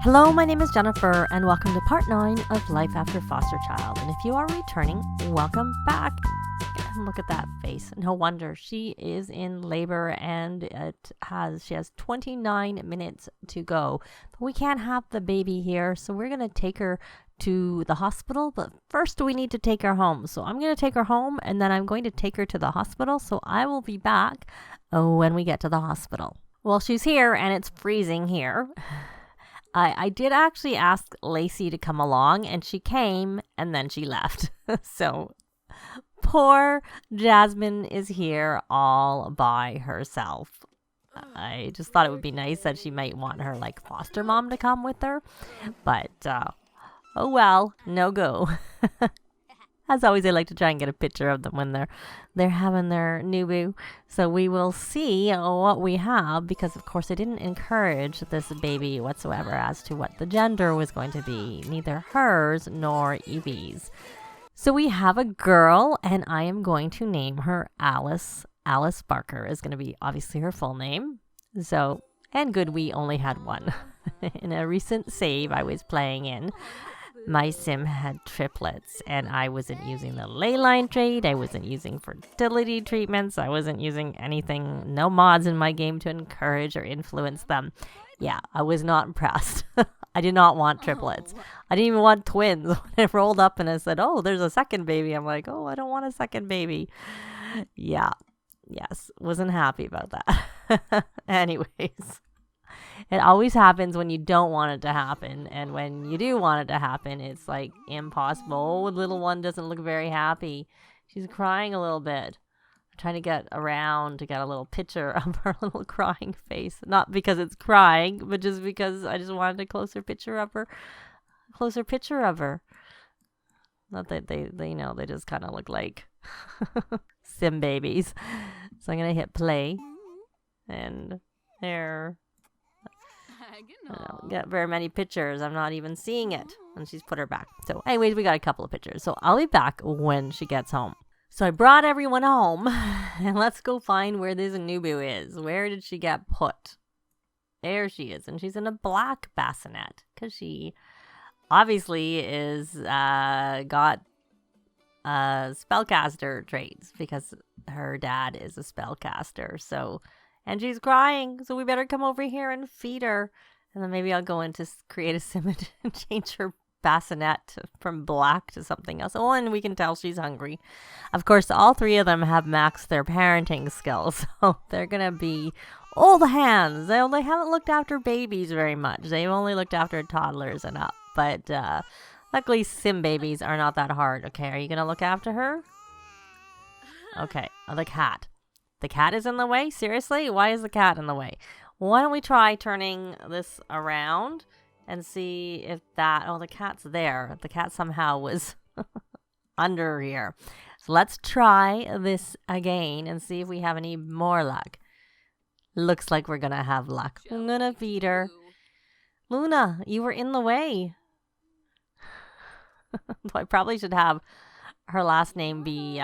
Hello, my name is Jennifer, and welcome to part 9 of Life After Foster Child. And if you are returning, welcome back. And look at that face. No wonder she is in labor, and she has 29 minutes to go. But we can't have the baby here, so we're going to take her to the hospital. But first, we need to take her home. So I'm going to take her home, and then I'm going to take her to the hospital. So I will be back when we get to the hospital. Well, she's here, and it's freezing here. I did actually ask Lacey to come along, and she came, and then she left. So poor Jasmine is here all by herself. I just thought it would be nice that she might want her foster mom to come with her, but oh well, no go. As always, I like to try and get a picture of them when they're having their Nooboo. So we will see what we have, because of course I didn't encourage this baby whatsoever as to what the gender was going to be, neither hers nor Evie's. So we have a girl, and I am going to name her Alice. Alice Barker is going to be obviously her full name. So, and good, we only had one. In a recent save I was playing in, my sim had triplets, and I wasn't using the ley line trait. I wasn't using fertility treatments. I wasn't using anything, no mods in my game to encourage or influence them. Yeah, I was not impressed. I did not want triplets. I didn't even want twins. When I rolled up and I said, oh, there's a second baby, I'm like, oh, I don't want a second baby. Yeah, yes, wasn't happy about that. Anyways. It always happens when you don't want it to happen. And when you do want it to happen, it's impossible. Oh, the little one doesn't look very happy. She's crying a little bit. I'm trying to get around to get a little picture of her little crying face. Not because it's crying, but just because I just wanted a closer picture of her. Not that they just kind of look like sim babies. So I'm going to hit play. And there. I don't get very many pictures. I'm not even seeing it. And she's put her back. So anyways, we got a couple of pictures. So I'll be back when she gets home. So I brought everyone home. And let's go find where this Nooboo is. Where did she get put? There she is. And she's in a black bassinet. Because she obviously is got spellcaster traits. Because her dad is a spellcaster. So... And she's crying, so we better come over here and feed her. And then maybe I'll go in to create a sim and change her bassinet from black to something else. Oh, and we can tell she's hungry. Of course, all three of them have maxed their parenting skills. So they're going to be all the hands. They haven't looked after babies very much. They've only looked after toddlers and up. But luckily, sim babies are not that hard. Okay, are you going to look after her? Okay, the cat. The cat is in the way? Seriously? Why is the cat in the way? Why don't we try turning this around and see if that... Oh, the cat's there. The cat somehow was under here. So let's try this again and see if we have any more luck. Looks like we're going to have luck. I'm going to feed her. Luna, you were in the way. I probably should have... her last name be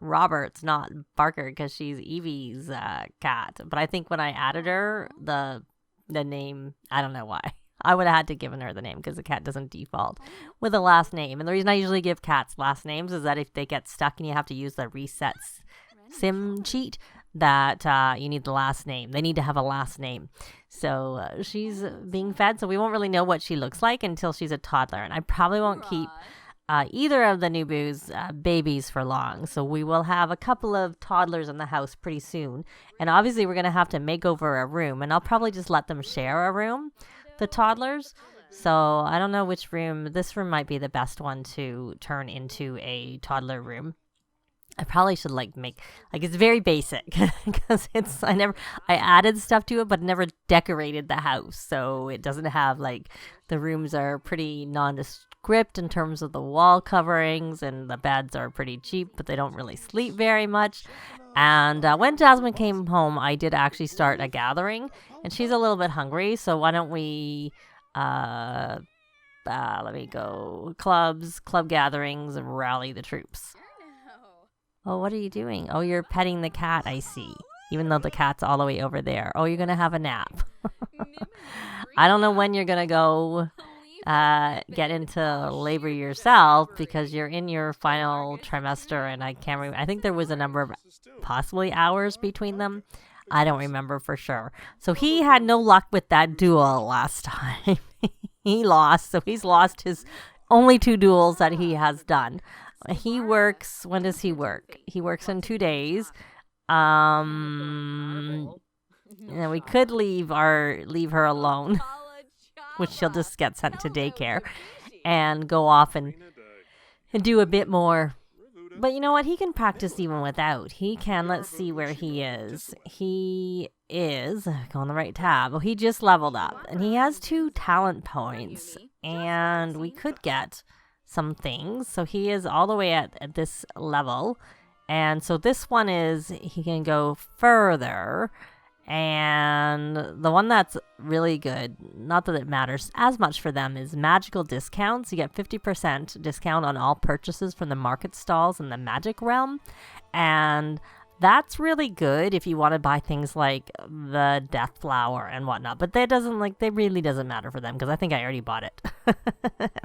Roberts, not Barker, because she's Evie's cat. But I think when I added her, the name, I don't know why. I would have had to given her the name because the cat doesn't default with a last name. And the reason I usually give cats last names is that if they get stuck and you have to use the reset sim cheat, that you need the last name. They need to have a last name. So she's being fed, so we won't really know what she looks like until she's a toddler. And I probably won't keep... either of the Nooboos babies for long. So we will have a couple of toddlers in the house pretty soon. And obviously we're going to have to make over a room. And I'll probably just let them share a room, the toddlers. So I don't know which room. This room might be the best one to turn into a toddler room. I probably should make it's very basic because I added stuff to it, but never decorated the house. So it doesn't have the rooms are pretty nondescript in terms of the wall coverings, and the beds are pretty cheap, but they don't really sleep very much. And when Jasmine came home, I did actually start a gathering, and she's a little bit hungry. So why don't we, let me go, club gatherings, and rally the troops. Oh, what are you doing? Oh, you're petting the cat, I see. Even though the cat's all the way over there. Oh, you're going to have a nap. I don't know when you're going to go get into labor yourself because you're in your final trimester, and I can't remember. I think there was a number of possibly hours between them. I don't remember for sure. So he had no luck with that duel last time. He lost, so he's lost his only 2 duels that he has done. He works, when does he work? He works in 2 days. We could leave her alone, which she'll just get sent to daycare and go off and do a bit more. But you know what? He can practice even without. He can. Let's see where he is. He is, go on the right tab. Oh, he just leveled up. And he has 2 talent points. And we could get some things. So he is all the way at this level. And so this one is, he can go further. And the one that's really good, not that it matters as much for them, is magical discounts. You get 50% discount on all purchases from the market stalls in the magic realm. And that's really good if you want to buy things like the death flower and whatnot. But that really doesn't matter for them because I think I already bought it.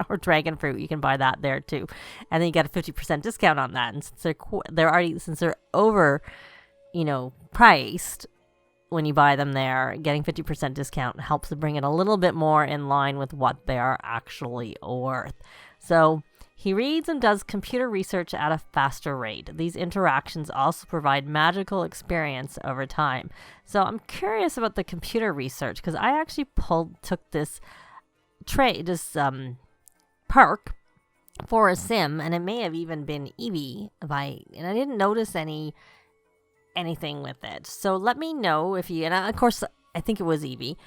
Or dragon fruit, you can buy that there too. And then you get a 50% discount on that. And since they're over, priced, when you buy them there, getting 50% discount helps to bring it a little bit more in line with what they are actually worth. So he reads and does computer research at a faster rate. These interactions also provide magical experience over time. So I'm curious about the computer research because I actually took this perk for a sim, and it may have even been Evie, and I didn't notice anything with it. So let me know if you, and of course I think it was Evie,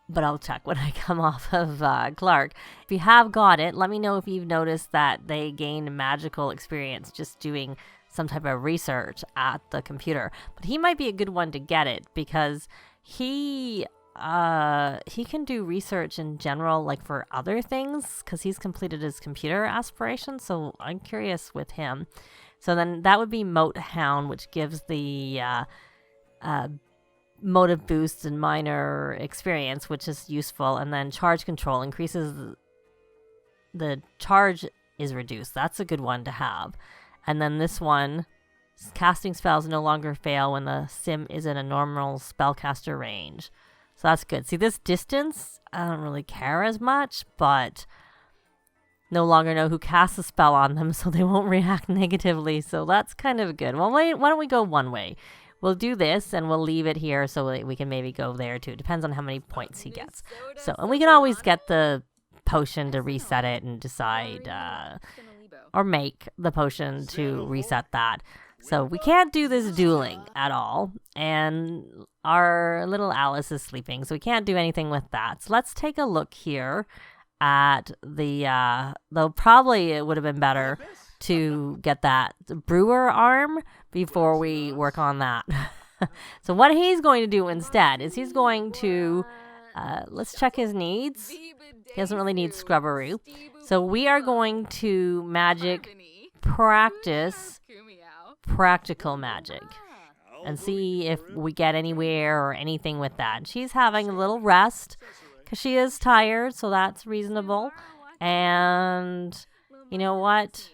but I'll check when I come off of Clark. If you have got it, let me know if you've noticed that they gain magical experience just doing some type of research at the computer. But he might be a good one to get it because he can do research in general, like for other things, because he's completed his computer aspirations. So I'm curious with him. So then that would be Moat Hound, which gives the motive boost and minor experience, which is useful. And then Charge Control increases the charge is reduced. That's a good one to have. And then this one, casting spells no longer fail when the sim is in a normal spellcaster range. So that's good. See, this distance, I don't really care as much, but no longer know who casts a spell on them, so they won't react negatively. So that's kind of good. Well, wait, why don't we go one way? We'll do this, and we'll leave it here so we can maybe go there, too. Depends on how many points he gets. So, and we can always get the potion to reset it and decide, or make the potion to reset that. So we can't do this dueling at all. And our little Alice is sleeping, so we can't do anything with that. So let's take a look here at though probably it would have been better to get that brewer arm before we work on that. So what he's going to do instead is he's going to, let's check his needs. He doesn't really need scrubberoo. So we are going to magic practice practical magic and see if we get anywhere or anything with that. She's having a little rest because she is tired, so that's reasonable. And you know what?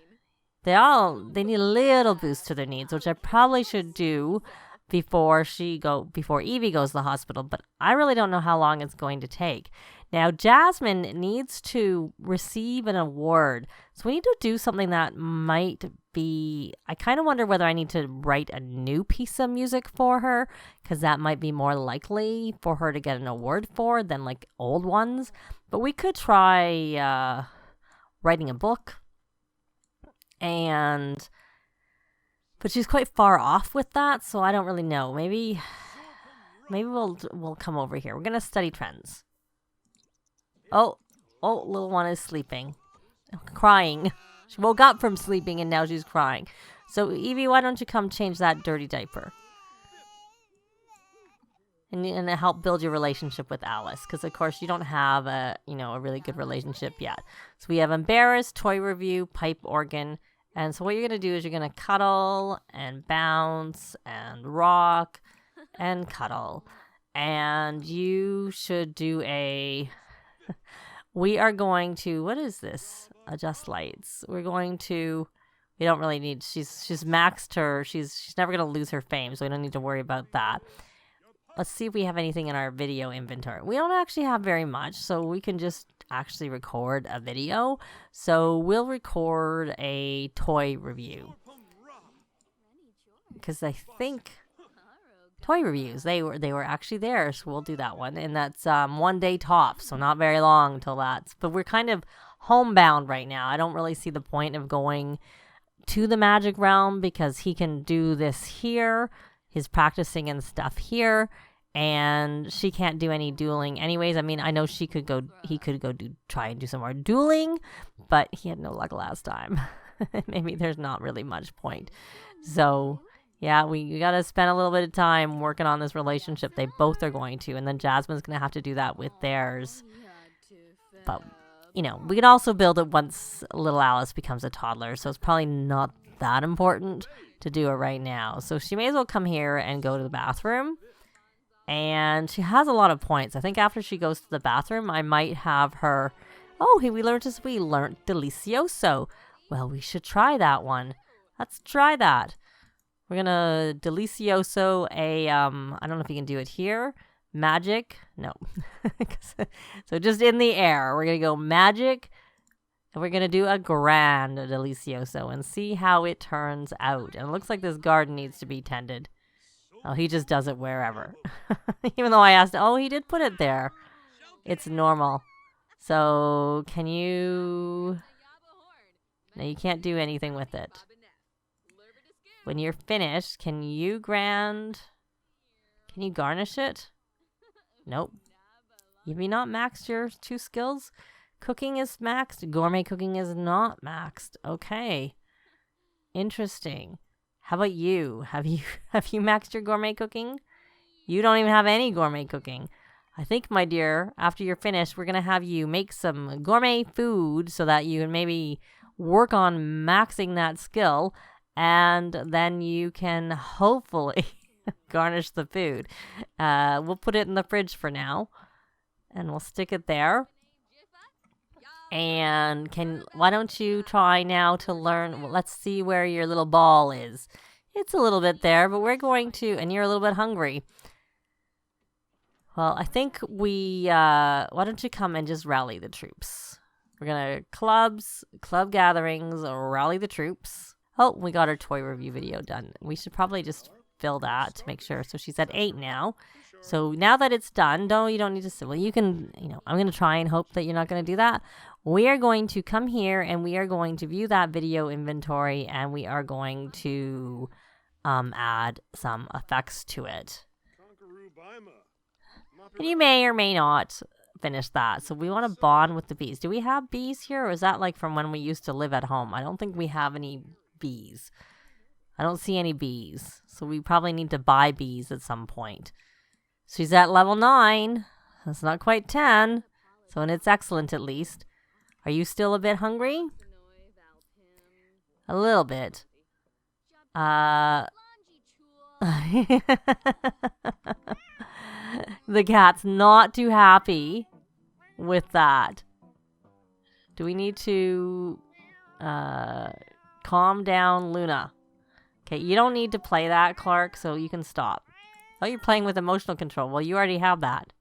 They need a little boost to their needs, which I probably should do before Evie goes to the hospital, but I really don't know how long it's going to take. Now, Jasmine needs to receive an award, so we need to do something that might be, I kind of wonder whether I need to write a new piece of music for her, because that might be more likely for her to get an award for than like old ones. But we could try writing a book, but she's quite far off with that, so I don't really know. Maybe we'll come over here. We're gonna study trends. Oh, little one is sleeping, crying. She woke up from sleeping and now she's crying. So Evie, why don't you come change that dirty diaper? And help build your relationship with Alice, because of course you don't have a really good relationship yet. So we have embarrass, toy review, pipe organ, and so what you're gonna do is you're gonna cuddle and bounce and rock and cuddle. And you should do a... We are going to... What is this? Adjust lights. We're going to... We don't really need... She's maxed her. She's never going to lose her fame, so we don't need to worry about that. Let's see if we have anything in our video inventory. We don't actually have very much, so we can just actually record a video. So we'll record a toy review. Because I think toy reviews, they were actually there, so we'll do that one. And that's 1 day top, so not very long until that's... But we're kind of homebound right now. I don't really see the point of going to the magic realm because he can do this here. He's practicing and stuff here. And she can't do any dueling anyways. I mean, I know he could go try and do some more dueling, but he had no luck last time. Maybe there's not really much point. So, yeah, we got to spend a little bit of time working on this relationship. They both are going to. And then Jasmine's going to have to do that with theirs. But, you know, we could also build it once little Alice becomes a toddler. So it's probably not that important to do it right now. So she may as well come here and go to the bathroom. And she has a lot of points. I think after she goes to the bathroom, I might have her... Oh, hey, we learned Delicioso. Well, we should try that one. Let's try that. We're going to Delicioso a... I don't know if you can do it here. Magic. No. So just in the air. We're going to go magic. And we're going to do a grand Delicioso and see how it turns out. And it looks like this garden needs to be tended. Oh, he just does it wherever. Even though I asked, oh, he did put it there. It's normal. So, can you... No, you can't do anything with it. When you're finished, can you garnish it? Nope. Have you not maxed your 2 skills? Cooking is maxed. Gourmet cooking is not maxed. Okay. Interesting. How about you? Have you maxed your gourmet cooking? You don't even have any gourmet cooking. I think, my dear, after you're finished, we're going to have you make some gourmet food so that you can maybe work on maxing that skill, and then you can hopefully garnish the food. We'll put it in the fridge for now, and we'll stick it there. And why don't you try now to learn? Well, let's see where your little ball is. It's a little bit there, but we're going to, and you're a little bit hungry. Well, I think why don't you come and just rally the troops? We're going to club gatherings, rally the troops. Oh, we got our toy review video done. We should probably just fill that to make sure. So she's at 8 now. So now that it's done, you don't need to say, well, you can, I'm going to try and hope that you're not going to do that. We are going to come here and we are going to view that video inventory and we are going to add some effects to it. And you may or may not finish that. So we want to bond with the bees. Do we have bees here, or is that like from when we used to live at home? I don't think we have any bees. I don't see any bees. So we probably need to buy bees at some point. She's at level 9. That's not quite 10. So, and it's excellent at least. Are you still a bit hungry? A little bit. The cat's not too happy with that. Do we need to calm down Luna? Okay, you don't need to play that, Clark, so you can stop. Oh, you're playing with emotional control. Well, you already have that.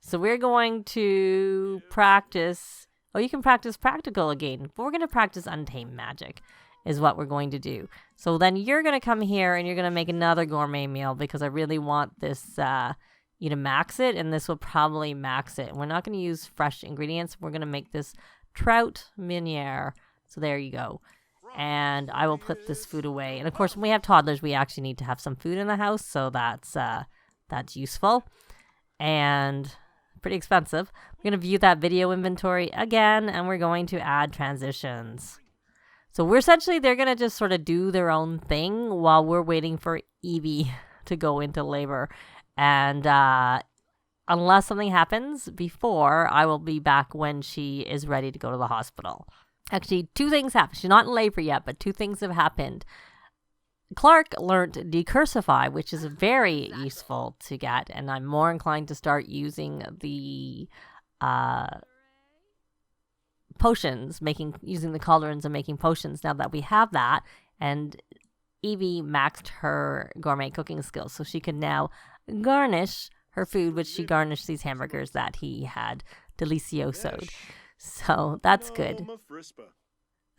So we're going to practice. Oh, you can practice practical again. But we're going to practice untamed magic is what we're going to do. So then you're going to come here and you're going to make another gourmet meal because I really want this, you to max it. And this will probably max it. We're not going to use fresh ingredients. We're going to make this trout meuniere. So there you go. And I will put this food away. And of course, when we have toddlers, we actually need to have some food in the house. So that's useful and pretty expensive. We're going to view that video inventory again, and we're going to add transitions. So they're going to just sort of do their own thing while we're waiting for Evie to go into labor. And unless something happens before, I will be back when she is ready to go to the hospital. Actually, 2 things happened. She's not in labor yet, but 2 things have happened. Clark learned decursify, which is very useful to get, and I'm more inclined to start using the potions, using the cauldrons and making potions now that we have that. And Evie maxed her gourmet cooking skills, so she can now garnish her food, which she garnished these hamburgers that he had deliciosoed. So that's good.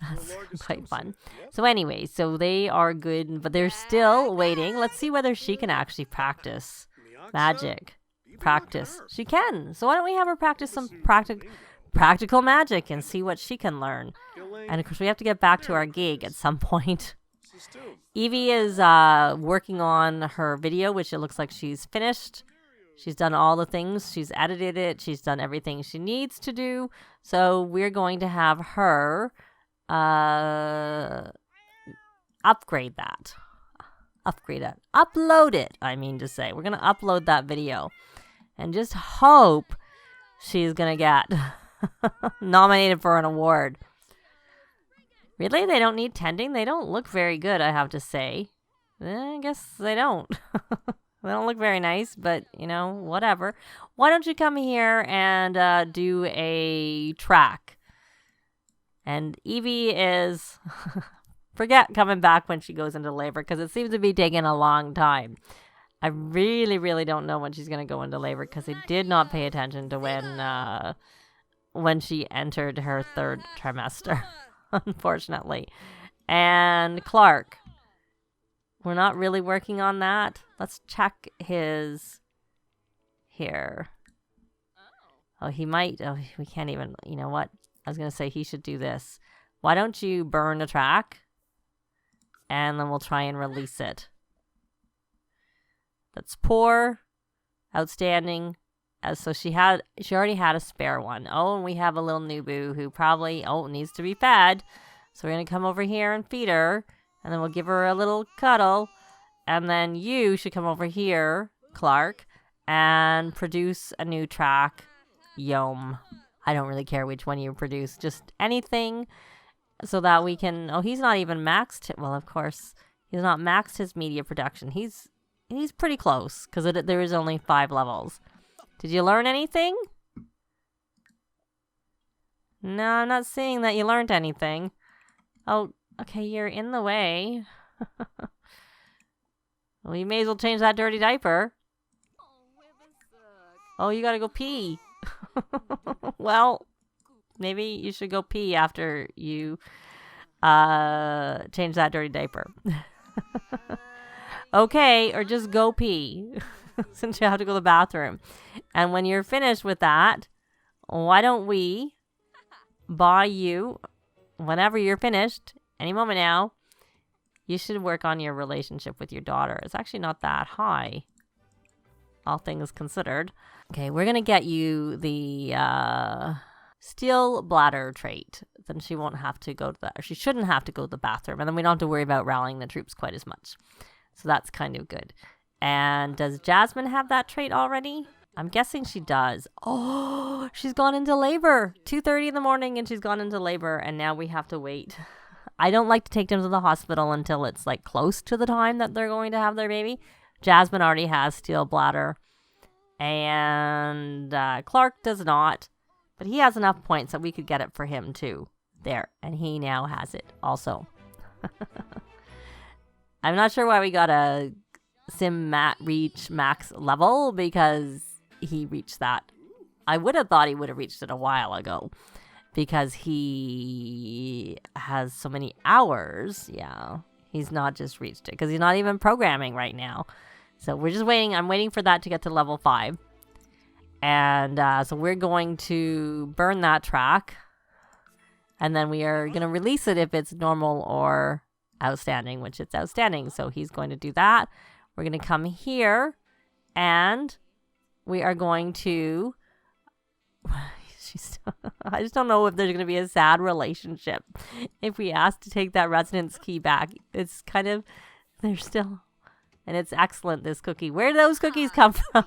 That's quite fun. So anyway, so they are good, but they're still waiting. Let's see whether she can actually practice magic. She can. So why don't we have her practice some practical magic and see what she can learn. And of course, we have to get back to our gig at some point. Evie is working on her video, which it looks like she's finished. She's done all the things. She's edited it. She's done everything she needs to do. So we're going to have her upgrade that. Upload it, I mean to say. We're going to upload that video. And just hope she's going to get nominated for an award. Really? They don't need tending? They don't look very good, I have to say. I guess they don't. They don't look very nice, but, you know, whatever. Why don't you come here and do a track? And Evie is... forget coming back when she goes into labor, because it seems to be taking a long time. I really, really don't know when she's going to go into labor, because I did not pay attention to when she entered her third trimester, unfortunately. And Clark. We're not really working on that. Let's check his here. Oh, he might. Oh, we can't even. You know what? I was going to say he should do this. Why don't you burn a track? And then we'll try and release it. That's poor. Outstanding. So she already had a spare one. Oh, and we have a little Nooboo who probably, needs to be fed. So we're going to come over here and feed her. And then we'll give her a little cuddle. And then you should come over here, Clark, and produce a new track. Yom. I don't really care which one you produce. Just anything so that we can... Oh, he's not even maxed. Well, of course, he's not maxed his media production. He's pretty close because there is only 5 levels. Did you learn anything? No, I'm not seeing that you learned anything. Oh, okay, you're in the way. Well, you may as well change that dirty diaper. Oh, you gotta go pee. Well, maybe you should go pee after you change that dirty diaper. Okay, or just go pee since you have to go to the bathroom. And when you're finished with that, why don't we buy you, whenever you're finished, any moment now, you should work on your relationship with your daughter. It's actually not that high, all things considered. Okay, we're going to get you the steel bladder trait. Then she won't have to go to that, or she shouldn't have to go to the bathroom. And then we don't have to worry about rallying the troops quite as much. So that's kind of good. And does Jasmine have that trait already? I'm guessing she does. Oh, she's gone into labor. 2:30 in the morning and she's gone into labor. And now we have to wait. I don't like to take them to the hospital until it's like close to the time that they're going to have their baby. Jasmine already has steel bladder. And Clark does not. But he has enough points that we could get it for him too. There. And he now has it also. I'm not sure why we got a reach max level, because he reached that. I would have thought he would have reached it a while ago, because he has so many hours. Yeah, he's not just reached it because he's not even programming right now. So we're just waiting. I'm waiting for that to get to level 5. And so we're going to burn that track. And then we are going to release it if it's normal or outstanding, which it's outstanding. So he's going to do that. We're going to come here and we are going to... I just don't know if there's going to be a sad relationship if we ask to take that residence key back. It's kind of... They're still... And it's excellent, this cookie. Where do those cookies come from?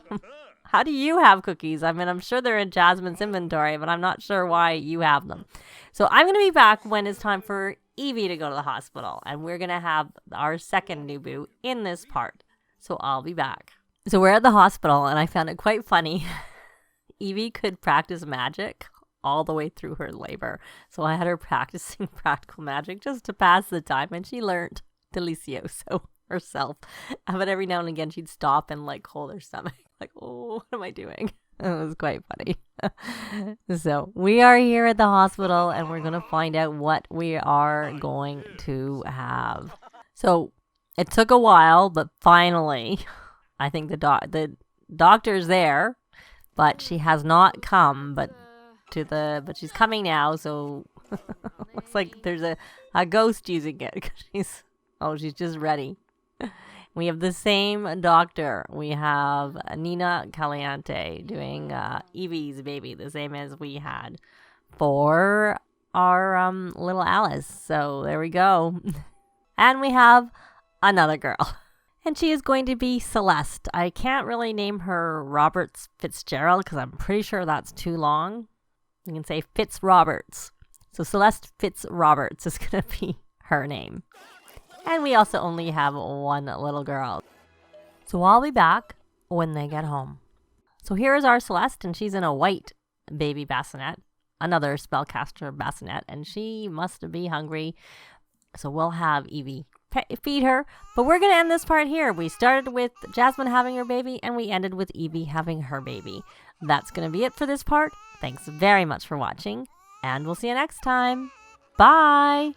How do you have cookies? I mean, I'm sure they're in Jasmine's inventory, but I'm not sure why you have them. So I'm going to be back when it's time for Evie to go to the hospital, and we're going to have our second Nooboo in this part. So I'll be back. So we're at the hospital, and I found it quite funny. Evie could practice magic all the way through her labor. So I had her practicing practical magic just to pass the time, and she learned delicioso herself. But every now and again, she'd stop and like hold her stomach. Like, oh, what am I doing? It was quite funny. So we are here at the hospital, and we're going to find out what we are going to have. So it took a while, but finally, I think the doctor's there, but she has not come, but she's coming now, so looks like there's a ghost using it. She's just ready. We have the same doctor. We have Nina Caliente doing Evie's baby, the same as we had for our little Alice. So there we go. And we have another girl. And she is going to be Celeste. I can't really name her Roberts Fitzgerald because I'm pretty sure that's too long. You can say Fitz Roberts. So Celeste Fitz Roberts is going to be her name. And we also only have one little girl. So I'll be back when they get home. So here is our Celeste, and she's in a white baby bassinet, another spellcaster bassinet, and she must be hungry. So we'll have Evie feed her. But we're going to end this part here. We started with Jasmine having her baby, and we ended with Evie having her baby. That's going to be it for this part. Thanks very much for watching, and we'll see you next time. Bye!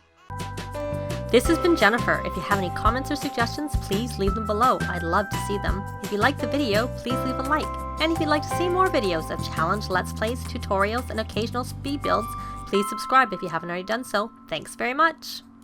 This has been Jennifer. If you have any comments or suggestions, please leave them below. I'd love to see them. If you liked the video, please leave a like. And if you'd like to see more videos of challenge, let's plays, tutorials, and occasional speed builds, please subscribe if you haven't already done so. Thanks very much.